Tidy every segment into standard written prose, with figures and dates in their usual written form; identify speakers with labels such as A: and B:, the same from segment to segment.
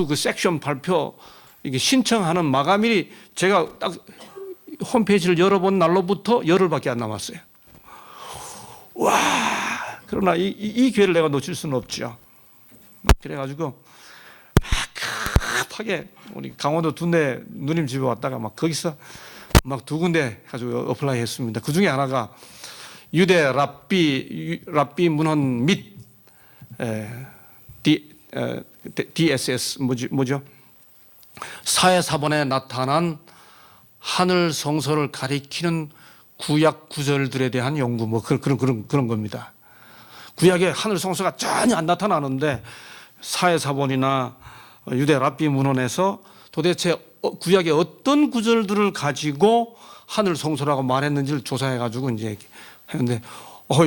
A: 그 섹션 발표 이게 신청하는 마감일이 제가 딱 홈페이지를 열어본 날로부터 열흘밖에 안 남았어요. 와, 그러나 이 기회를 내가 놓칠 수는 없죠. 그래가지고 막 급하게 우리 강원도 둔내 누님 집에 왔다가 막 거기서 막 2군데 가지고 어플라이 했습니다. 그 중에 하나가 유대 랍비 문헌 및 DSS 뭐죠? 사회사본에 나타난 하늘 성소를 가리키는 구약 구절들에 대한 연구 뭐 그런 겁니다. 구약에 하늘 성소가 전혀 안 나타나는데 사회사본이나 유대 랍비 문헌에서 도대체 구약의 어떤 구절들을 가지고 하늘 성소라고 말했는지를 조사해 가지고 이제 했는데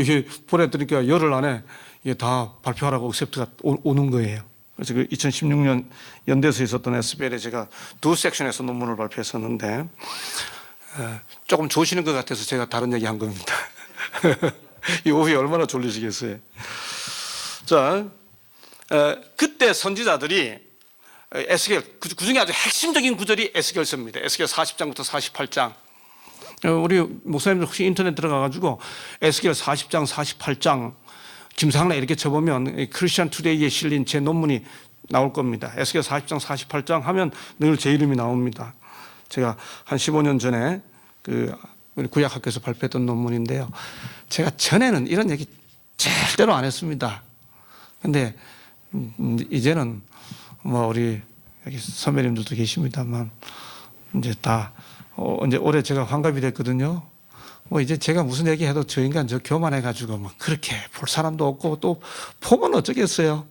A: 이게 보내드리니까 열흘 안에 이게 다 발표하라고 액셉트가 오는 거예요. 그래서 그 2016년 연대에서 있었던 SBL에 제가 2 섹션에서 논문을 발표했었는데 조금 조시는 것 같아서 제가 다른 얘기 한 겁니다. 이 오후에 얼마나 졸리시겠어요. 자, 그때 선지자들이 에스겔 그 중에 아주 핵심적인 구절이 에스겔서입니다. 에스겔 40장부터 48장. 우리 목사님들 혹시 인터넷 들어가가지고 에스겔 40장, 48장 김상래 이렇게 쳐보면 크리스천 투데이에 실린 제 논문이 나올 겁니다. 에스겔 40장, 48장 하면 늘 제 이름이 나옵니다. 제가 한 15년 전에 우리 구약학교에서 발표했던 논문인데요. 제가 전에는 이런 얘기 절대로 안 했습니다. 근데 이제는 뭐 우리 여기 선배님들도 계십니다만 이제 다 이제 올해 제가 환갑이 됐거든요. 뭐 이제 제가 무슨 얘기해도 저 인간 저 교만해가지고 막 그렇게 볼 사람도 없고 또 보면 어쩌겠어요.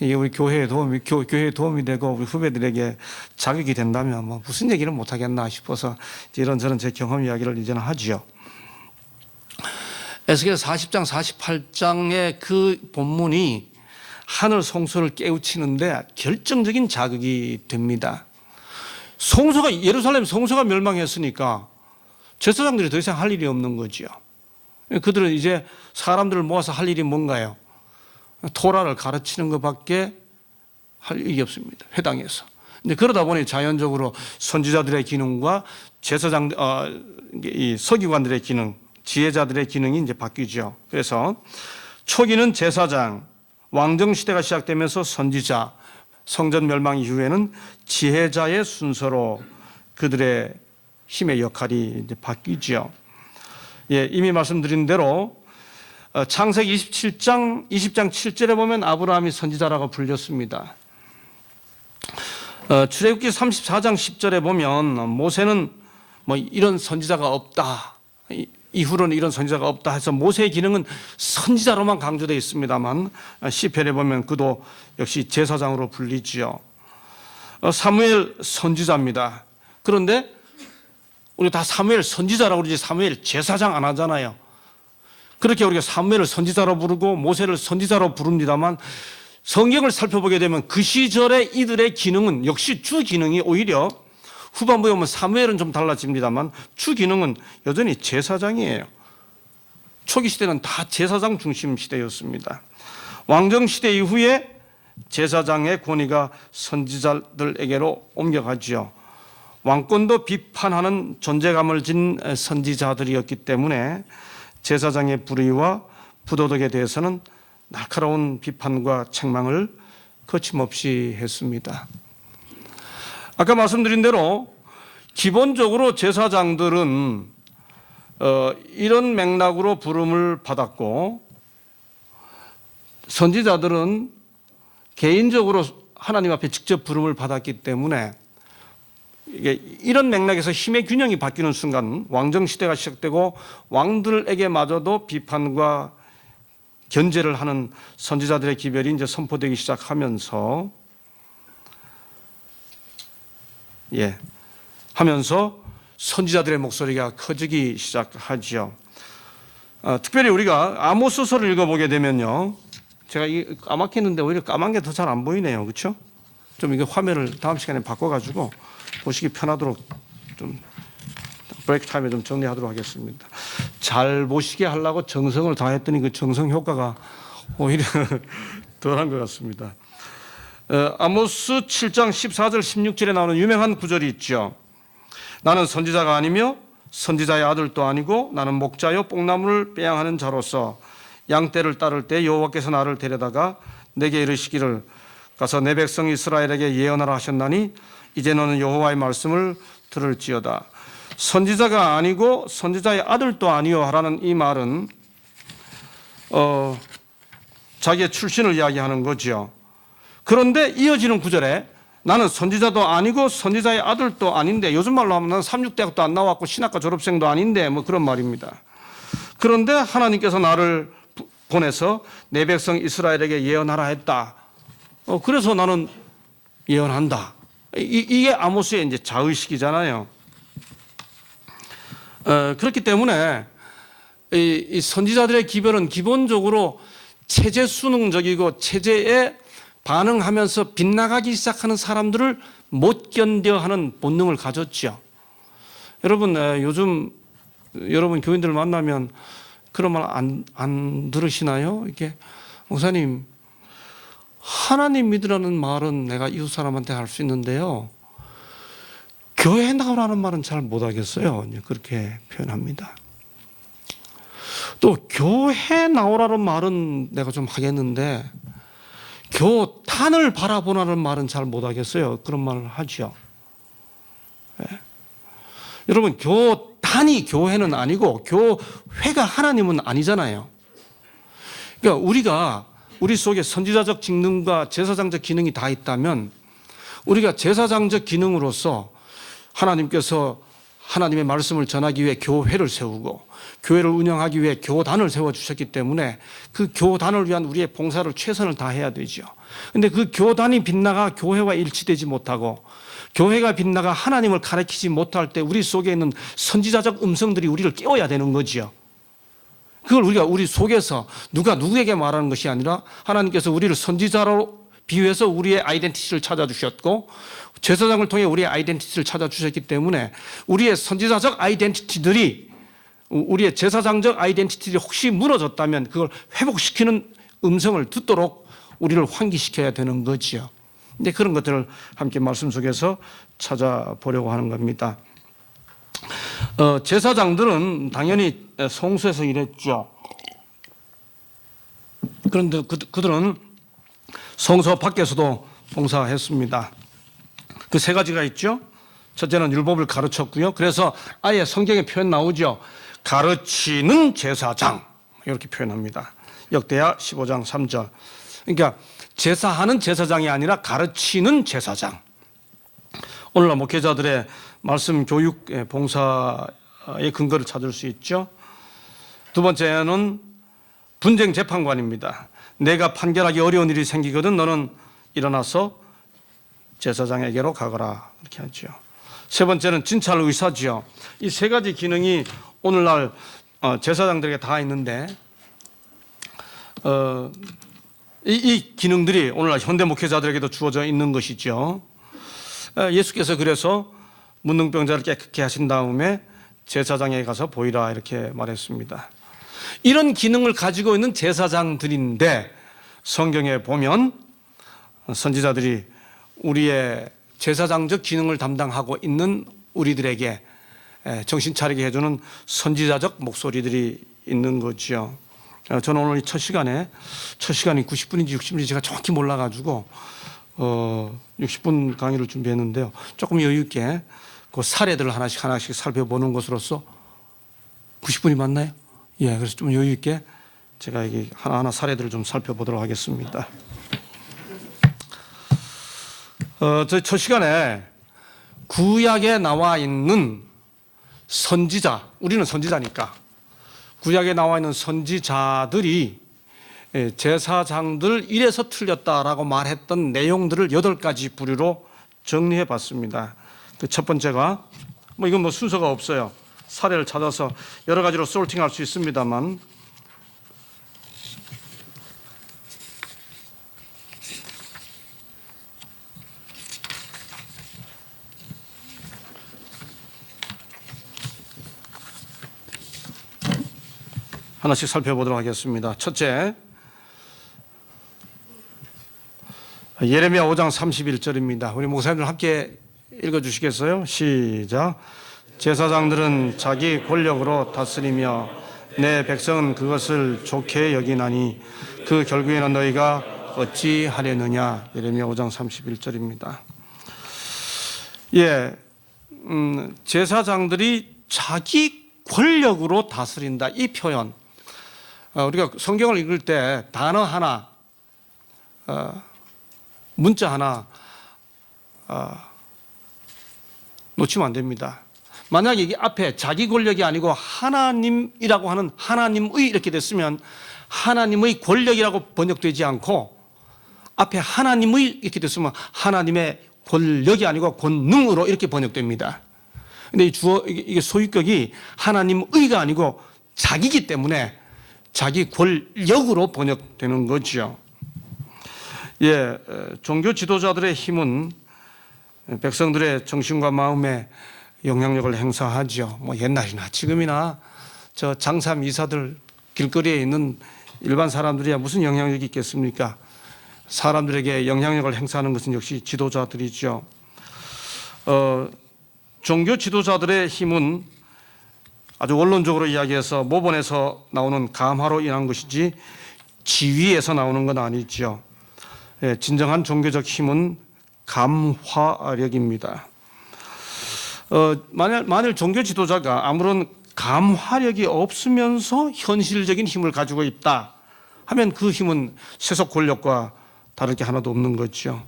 A: 이게 우리 교회에 도움이 되고 우리 후배들에게 자극이 된다면 뭐 무슨 얘기를 못 하겠나 싶어서 이런저런 제 경험 이야기를 이제는 하지요. 에스겔 40장 48장의 그 본문이 하늘 성소를 깨우치는데 결정적인 자극이 됩니다. 예루살렘 성소가 멸망했으니까 제사장들이 더 이상 할 일이 없는 거죠. 그들은 이제 사람들을 모아서 할 일이 뭔가요? 토라를 가르치는 것밖에 할 일이 없습니다. 회당에서. 근데 그러다 보니 자연적으로 선지자들의 기능과 이 서기관들의 기능, 지혜자들의 기능이 이제 바뀌죠. 그래서 초기는 제사장, 왕정 시대가 시작되면서 선지자, 성전 멸망 이후에는 지혜자의 순서로 그들의 힘의 역할이 이제 바뀌죠. 예, 이미 말씀드린 대로 창세기 20장 7절에 보면 아브라함이 선지자라고 불렸습니다. 출애굽기 34장 10절에 보면 모세는 뭐 이런 선지자가 없다. 이후로는 이런 선지자가 없다 해서 모세의 기능은 선지자로만 강조되어 있습니다만 시편에 보면 그도 역시 제사장으로 불리지요. 사무엘 선지자입니다. 그런데 우리 다 사무엘 선지자라고 그러지 사무엘 제사장 안 하잖아요. 그렇게 우리가 사무엘을 선지자로 부르고 모세를 선지자로 부릅니다만 성경을 살펴보게 되면 그 시절의 이들의 기능은 역시 주 기능이 오히려 후반부에 보면 사무엘은 좀 달라집니다만 주 기능은 여전히 제사장이에요. 초기 시대는 다 제사장 중심 시대였습니다. 왕정 시대 이후에 제사장의 권위가 선지자들에게로 옮겨가지요. 왕권도 비판하는 존재감을 진 선지자들이었기 때문에 제사장의 불의와 부도덕에 대해서는 날카로운 비판과 책망을 거침없이 했습니다. 아까 말씀드린 대로 기본적으로 제사장들은 이런 맥락으로 부름을 받았고 선지자들은 개인적으로 하나님 앞에 직접 부름을 받았기 때문에 이게 이런 맥락에서 힘의 균형이 바뀌는 순간 왕정 시대가 시작되고 왕들에게마저도 비판과 견제를 하는 선지자들의 기별이 이제 선포되기 시작하면서 선지자들의 목소리가 커지기 시작하지요. 특별히 우리가 아모스서를 읽어보게 되면요, 제가 이 까맣겠는데 오히려 까만 게 더 잘 안 보이네요, 그렇죠? 좀 이거 화면을 다음 시간에 바꿔가지고 보시기 편하도록 좀 브레이크 타임에 좀 정리하도록 하겠습니다. 잘 보시게 하려고 정성을 다했더니 그 정성 효과가 오히려 덜한 것 같습니다. 아모스 7장 14절 16절에 나오는 유명한 구절이 있죠. 나는 선지자가 아니며 선지자의 아들도 아니고 나는 목자요 뽕나무를 빼앗는 자로서 양떼를 따를 때 여호와께서 나를 데려다가 내게 이르시기를 가서 내 백성 이스라엘에게 예언하라 하셨나니 이제 너는 여호와의 말씀을 들을지어다. 선지자가 아니고 선지자의 아들도 아니요 하라는 이 말은 자기의 출신을 이야기하는 거죠. 그런데 이어지는 구절에 나는 선지자도 아니고 선지자의 아들도 아닌데, 요즘 말로 하면 나는 삼육대학도 안 나왔고 신학과 졸업생도 아닌데 뭐 그런 말입니다. 그런데 하나님께서 나를 보내서 내 백성 이스라엘에게 예언하라 했다. 그래서 나는 예언한다. 이게 아모스의 이제 자의식이잖아요. 그렇기 때문에 이 선지자들의 기별은 기본적으로 체제 수능적이고 체제에 반응하면서 빗나가기 시작하는 사람들을 못 견뎌 하는 본능을 가졌죠. 여러분, 요즘 여러분 교인들 만나면 그런 말 안 들으시나요? 이렇게, 목사님, 하나님 믿으라는 말은 내가 이웃 사람한테 할 수 있는데요, 교회 나오라는 말은 잘 못하겠어요. 그렇게 표현합니다. 또 교회 나오라는 말은 내가 좀 하겠는데 교단을 바라보라는 말은 잘 못하겠어요. 그런 말을 하죠. 네. 여러분, 교단이 교회는 아니고 교회가 하나님은 아니잖아요. 그러니까 우리 속에 선지자적 직능과 제사장적 기능이 다 있다면 우리가 제사장적 기능으로서 하나님께서 하나님의 말씀을 전하기 위해 교회를 세우고 교회를 운영하기 위해 교단을 세워주셨기 때문에 그 교단을 위한 우리의 봉사를 최선을 다해야 되죠. 그런데 그 교단이 빗나가 교회와 일치되지 못하고 교회가 빗나가 하나님을 가르치지 못할 때 우리 속에 있는 선지자적 음성들이 우리를 깨워야 되는 거죠. 그걸 우리가 우리 속에서 누가 누구에게 말하는 것이 아니라 하나님께서 우리를 선지자로 비유해서 우리의 아이덴티티를 찾아주셨고 제사장을 통해 우리의 아이덴티티를 찾아주셨기 때문에 우리의 선지자적 아이덴티티들이, 우리의 제사장적 아이덴티티들이 혹시 무너졌다면 그걸 회복시키는 음성을 듣도록 우리를 환기시켜야 되는 거지요. 근데 그런 것들을 함께 말씀 속에서 찾아보려고 하는 겁니다. 제사장들은 당연히 성소에서 일했죠. 그런데 그들은 성소 밖에서도 봉사했습니다. 그 세 가지가 있죠. 첫째는 율법을 가르쳤고요. 그래서 아예 성경에 표현 나오죠. 가르치는 제사장, 이렇게 표현합니다. 역대하 15장 3절. 그러니까 제사하는 제사장이 아니라 가르치는 제사장. 오늘날 목회자들의 말씀 교육 봉사의 근거를 찾을 수 있죠. 두 번째는 분쟁 재판관입니다. 내가 판결하기 어려운 일이 생기거든 너는 일어나서 제사장에게로 가거라, 이렇게 하죠. 세 번째는 진찰 의사지요. 이 세 가지 기능이 오늘날 제사장들에게 다 있는데 이 기능들이 오늘날 현대 목회자들에게도 주어져 있는 것이죠. 예수께서 그래서 문둥병자를 깨끗게 하신 다음에 제사장에게 가서 보이라, 이렇게 말했습니다. 이런 기능을 가지고 있는 제사장들인데 성경에 보면 선지자들이 우리의 제사장적 기능을 담당하고 있는 우리들에게 정신 차리게 해주는 선지자적 목소리들이 있는 거죠. 저는 오늘 첫 시간이 90분인지 60분인지 제가 정확히 몰라가지고 60분 강의를 준비했는데요. 조금 여유 있게 그 사례들을 하나씩 살펴보는 것으로서 90분이 맞나요? 예, 그래서 좀 여유 있게 제가 여기 하나하나 사례들을 좀 살펴보도록 하겠습니다. 저희 첫 시간에 구약에 나와 있는 선지자, 우리는 선지자니까 구약에 나와 있는 선지자들이 제사장들 이래서 틀렸다라고 말했던 내용들을 8가지 부류로 정리해 봤습니다. 그 첫 번째가 이건 순서가 없어요. 사례를 찾아서 여러 가지로 솔팅할 수 있습니다만 하나씩 살펴보도록 하겠습니다. 첫째, 예레미야 5장 31절입니다. 우리 목사님들 함께 읽어주시겠어요? 시작. 제사장들은 자기 권력으로 다스리며 내 백성은 그것을 좋게 여기나니 그 결국에는 너희가 어찌 하려느냐. 예레미야 5장 31절입니다. 예, 제사장들이 자기 권력으로 다스린다. 이 표현, 우리가 성경을 읽을 때 단어 하나, 문자 하나 놓치면 안 됩니다. 만약에 이게 앞에 자기 권력이 아니고 하나님이라고 하는 하나님의 이렇게 됐으면 하나님의 권력이라고 번역되지 않고 앞에 하나님의 이렇게 됐으면 하나님의 권력이 아니고 권능으로 이렇게 번역됩니다. 근데 이게 소유격이 하나님의가 아니고 자기이기 때문에 자기 권력으로 번역되는 거죠. 예, 종교 지도자들의 힘은 백성들의 정신과 마음에 영향력을 행사하죠. 뭐 옛날이나 지금이나 저 장삼 이사들 길거리에 있는 일반 사람들이야 무슨 영향력이 있겠습니까? 사람들에게 영향력을 행사하는 것은 역시 지도자들이죠. 종교 지도자들의 힘은 아주 원론적으로 이야기해서 모본에서 나오는 감화로 인한 것이지 지위에서 나오는 건 아니죠. 예, 진정한 종교적 힘은 감화력입니다. 만일 종교 지도자가 아무런 감화력이 없으면서 현실적인 힘을 가지고 있다 하면 그 힘은 세속 권력과 다를 게 하나도 없는 거죠.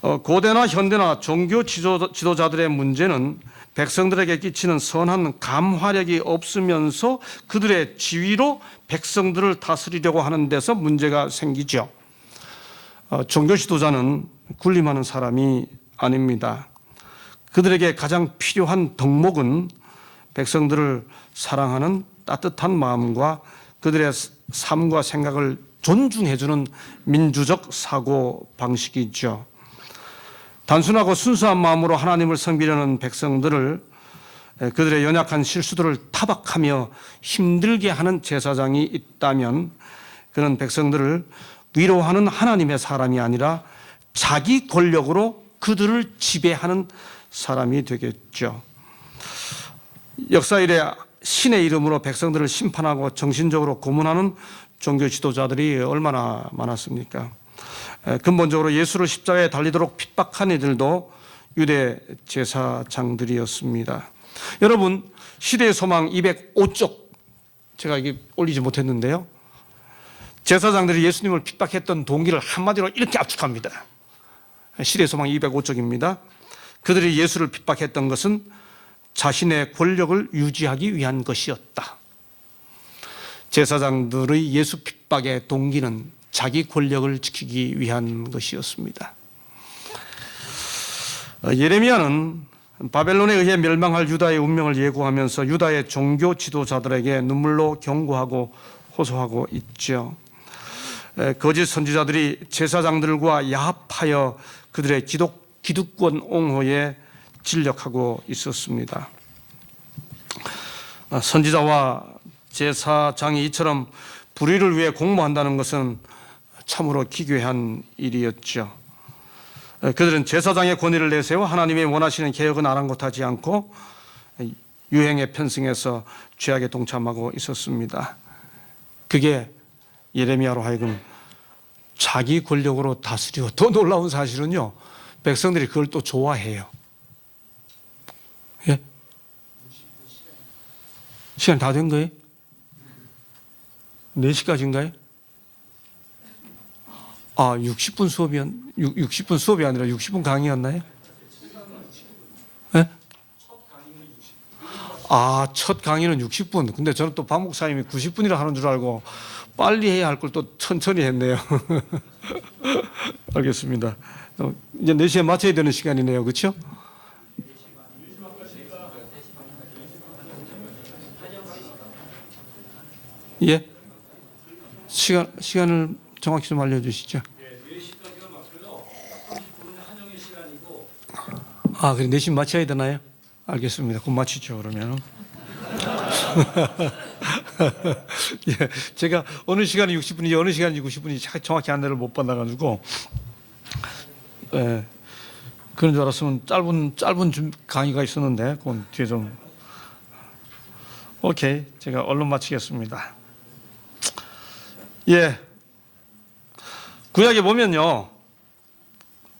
A: 고대나 현대나 종교 지도자들의 문제는 백성들에게 끼치는 선한 감화력이 없으면서 그들의 지위로 백성들을 다스리려고 하는 데서 문제가 생기죠. 종교 지도자는 군림하는 사람이 아닙니다. 그들에게 가장 필요한 덕목은 백성들을 사랑하는 따뜻한 마음과 그들의 삶과 생각을 존중해주는 민주적 사고 방식이죠. 단순하고 순수한 마음으로 하나님을 섬기려는 백성들을 그들의 연약한 실수들을 타박하며 힘들게 하는 제사장이 있다면 그는 백성들을 위로하는 하나님의 사람이 아니라 자기 권력으로 그들을 지배하는 사람이 되겠죠. 역사 이래 신의 이름으로 백성들을 심판하고 정신적으로 고문하는 종교 지도자들이 얼마나 많았습니까? 근본적으로 예수를 십자가에 달리도록 핍박한 이들도 유대 제사장들이었습니다. 여러분, 시대의 소망 205쪽 제가 이게 올리지 못했는데요. 제사장들이 예수님을 핍박했던 동기를 한마디로 이렇게 압축합니다. 시대의 소망 205쪽입니다. 그들이 예수를 핍박했던 것은 자신의 권력을 유지하기 위한 것이었다. 제사장들의 예수 핍박의 동기는 자기 권력을 지키기 위한 것이었습니다. 예레미야는 바벨론에 의해 멸망할 유다의 운명을 예고하면서 유다의 종교 지도자들에게 눈물로 경고하고 호소하고 있죠. 거짓 선지자들이 제사장들과 야합하여 그들의 기득권 옹호에 진력하고 있었습니다. 선지자와 제사장이 이처럼 불의를 위해 공모한다는 것은 참으로 기괴한 일이었죠. 그들은 제사장의 권위를 내세워 하나님이 원하시는 개혁은 아랑곳하지 않고 유행에 편승해서 죄악에 동참하고 있었습니다. 그게 예레미야로 하여금 자기 권력으로 다스리고, 더 놀라운 사실은요, 백성들이 그걸 또 좋아해요. 예? 시간 다 된 거예요? 4시까지인가요? 60분 수업이었, 60분 수업이 아니라 60분 강의였나요? 예? 첫 강의는 60분. 근데 저는 또 박 목사님이 90분이라 하는 줄 알고 빨리 해야 할 걸 또 천천히 했네요. 알겠습니다. 이제 4시에 맞춰야 되는 시간이네요. 그렇죠? 예? 시간을 정확히 좀 알려주시죠. 그래 4시 맞춰야 되나요? 알겠습니다. 그럼 맞추죠, 그러면. 예, 제가 어느 시간이 60분인지 어느 시간이 90분인지 정확히 안내를 못 받아가지고 예, 그런 줄 알았으면 짧은 강의가 있었는데 그건 뒤에 좀. 오케이, 제가 얼른 마치겠습니다. 예, 구약에 보면요,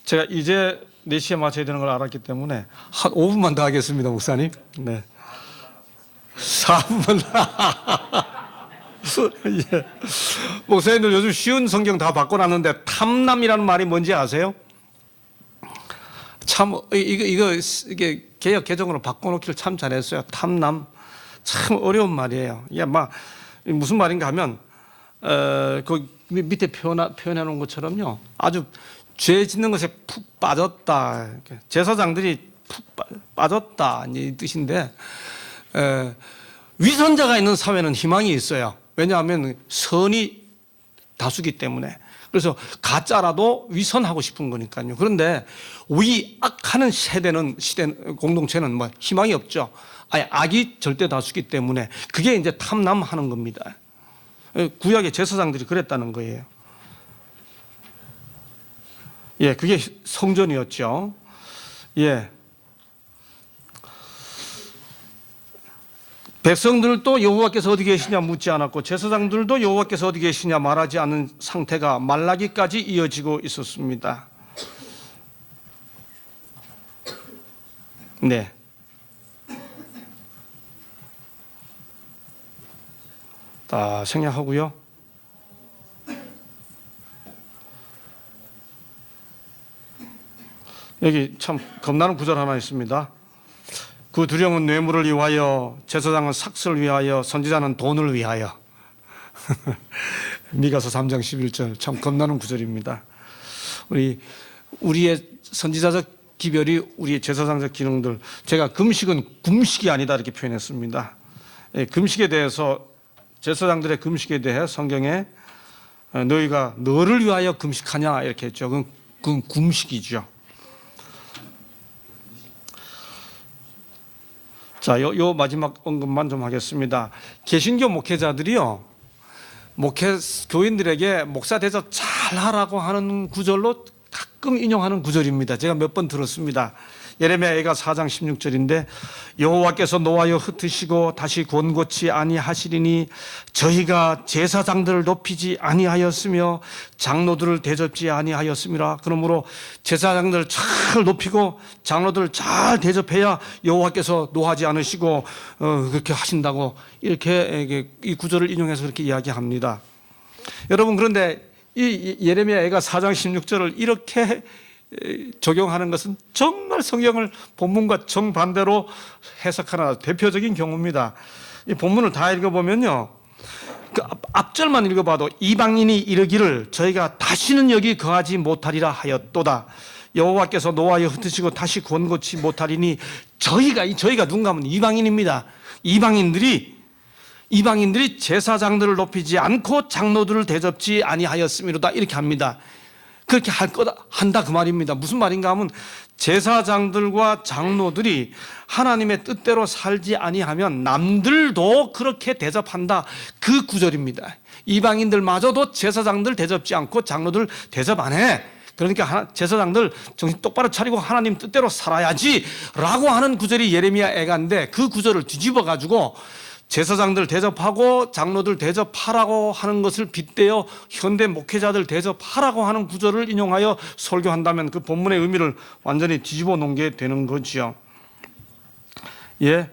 A: 제가 이제 4시에 마쳐야 되는 걸 알았기 때문에 한 5분만 더 하겠습니다, 목사님. 네, 4분만. 예. 목사님들 요즘 쉬운 성경 다 바꿔놨는데 탐남이라는 말이 뭔지 아세요? 참 이게 개역 개정으로 바꿔놓기를 참 잘했어요. 탐남 참 어려운 말이에요. 이게 막 무슨 말인가 하면 그 밑에 표현해 놓은 것처럼요, 아주 죄 짓는 것에 푹 빠졌다, 제사장들이 푹 빠졌다 이 뜻인데, 위선자가 있는 사회는 희망이 있어요. 왜냐하면 선이 다수기 때문에. 그래서 가짜라도 위선하고 싶은 거니까요. 그런데 위악하는 공동체는 뭐 희망이 없죠. 아니, 악이 절대 다수기 때문에 그게 이제 탐남하는 겁니다. 구약의 제사장들이 그랬다는 거예요. 예, 그게 성전이었죠. 예. 백성들도 여호와께서 어디 계시냐 묻지 않았고 제사장들도 여호와께서 어디 계시냐 말하지 않은 상태가 말라기까지 이어지고 있었습니다. 네. 다 생략하고요. 여기 참 겁나는 구절 하나 있습니다. 그 두려움은 뇌물을 위하여, 제사장은 삭슬을 위하여, 선지자는 돈을 위하여. 미가서 3장 11절 참 겁나는 구절입니다. 우리의 선지자적 기별이 우리의 제사장적 기능들, 제가 금식은 금식이 아니다 이렇게 표현했습니다. 예, 금식에 대해서, 제사장들의 금식에 대해 성경에 너희가 너를 위하여 금식하냐 이렇게 했죠. 그건 금식이죠. 자, 요 마지막 언급만 좀 하겠습니다. 개신교 목회자들이요, 교인들에게 목사 대접 잘 하라고 하는 구절로 가끔 인용하는 구절입니다. 제가 몇 번 들었습니다. 예레미야가 4장 16절인데, 여호와께서 노하여 흩으시고 다시 권고치 아니하시리니 저희가 제사장들을 높이지 아니하였으며 장로들을 대접지 아니하였음이라. 그러므로 제사장들을 잘 높이고 장로들을 잘 대접해야 여호와께서 노하지 않으시고 그렇게 하신다고, 이렇게 이 구절을 인용해서 그렇게 이야기합니다. 여러분, 그런데 이 예레미야가 4장 16절을 이렇게 적용하는 것은 정말 성경을 본문과 정반대로 해석하는 대표적인 경우입니다. 이 본문을 다 읽어보면요, 그 앞절만 읽어봐도 이방인이 이르기를 저희가 다시는 여기 거하지 못하리라 하였도다. 여호와께서 노하여 흩으시고 다시 권고치 못하리니, 저희가 누군가 하면 이방인입니다. 이방인들이 제사장들을 높이지 않고 장로들을 대접지 아니하였음이로다 이렇게 합니다. 그렇게 한다 그 말입니다. 무슨 말인가 하면, 제사장들과 장로들이 하나님의 뜻대로 살지 아니하면 남들도 그렇게 대접한다, 그 구절입니다. 이방인들마저도 제사장들 대접지 않고 장로들 대접 안 해. 그러니까 제사장들 정신 똑바로 차리고 하나님 뜻대로 살아야지 라고 하는 구절이 예레미야 애가인데, 그 구절을 뒤집어 가지고 제사장들 대접하고 장로들 대접하라고 하는 것을 빗대어 현대 목회자들 대접하라고 하는 구절을 인용하여 설교한다면 그 본문의 의미를 완전히 뒤집어 놓은 게 되는 거지요. 예.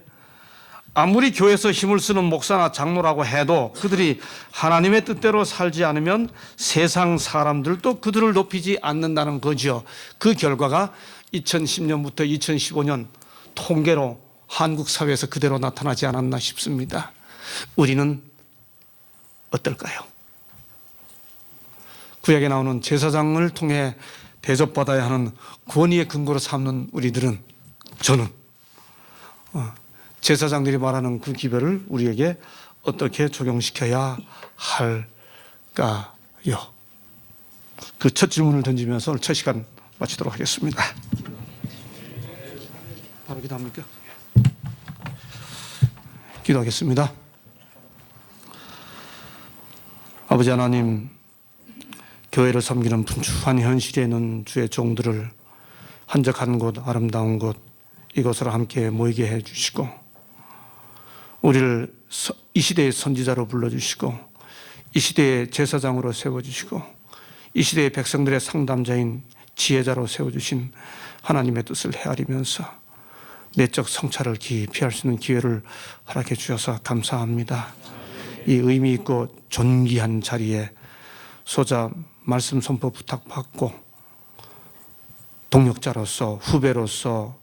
A: 아무리 교회에서 힘을 쓰는 목사나 장로라고 해도 그들이 하나님의 뜻대로 살지 않으면 세상 사람들도 그들을 높이지 않는다는 거죠. 그 결과가 2010년부터 2015년 통계로 한국 사회에서 그대로 나타나지 않았나 싶습니다. 우리는 어떨까요? 구약에 나오는 제사장을 통해 대접받아야 하는 권위의 근거로 삼는 우리들은, 저는 제사장들이 말하는 그 기별을 우리에게 어떻게 적용시켜야 할까요? 그 첫 질문을 던지면서 오늘 첫 시간 마치도록 하겠습니다. 바로 기도합니까? 기도하겠습니다. 아버지 하나님, 교회를 섬기는 분주한 현실에 있는 주의 종들을 한적한 곳, 아름다운 곳, 이곳으로 함께 모이게 해주시고, 우리를 이 시대의 선지자로 불러주시고, 이 시대의 제사장으로 세워주시고, 이 시대의 백성들의 상담자인 지혜자로 세워주신 하나님의 뜻을 헤아리면서 내적 성찰을 깊이 할 수 있는 기회를 허락해 주셔서 감사합니다. 이 의미 있고 존귀한 자리에 소자 말씀 선포 부탁받고 동역자로서, 후배로서,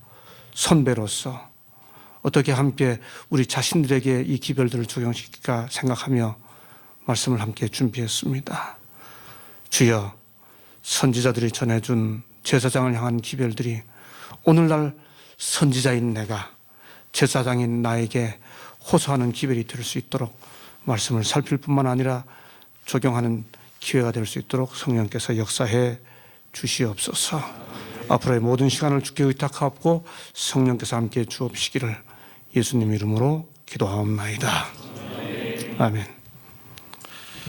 A: 선배로서 어떻게 함께 우리 자신들에게 이 기별들을 적용시킬까 생각하며 말씀을 함께 준비했습니다. 주여, 선지자들이 전해준 제사장을 향한 기별들이 오늘날 선지자인 내가, 제사장인 나에게 호소하는 기별이 될 수 있도록 말씀을 살필 뿐만 아니라 적용하는 기회가 될 수 있도록 성령께서 역사해 주시옵소서. 앞으로의 모든 시간을 주께 의탁하옵고 성령께서 함께 주옵시기를 예수님 이름으로 기도하옵나이다. 아멘.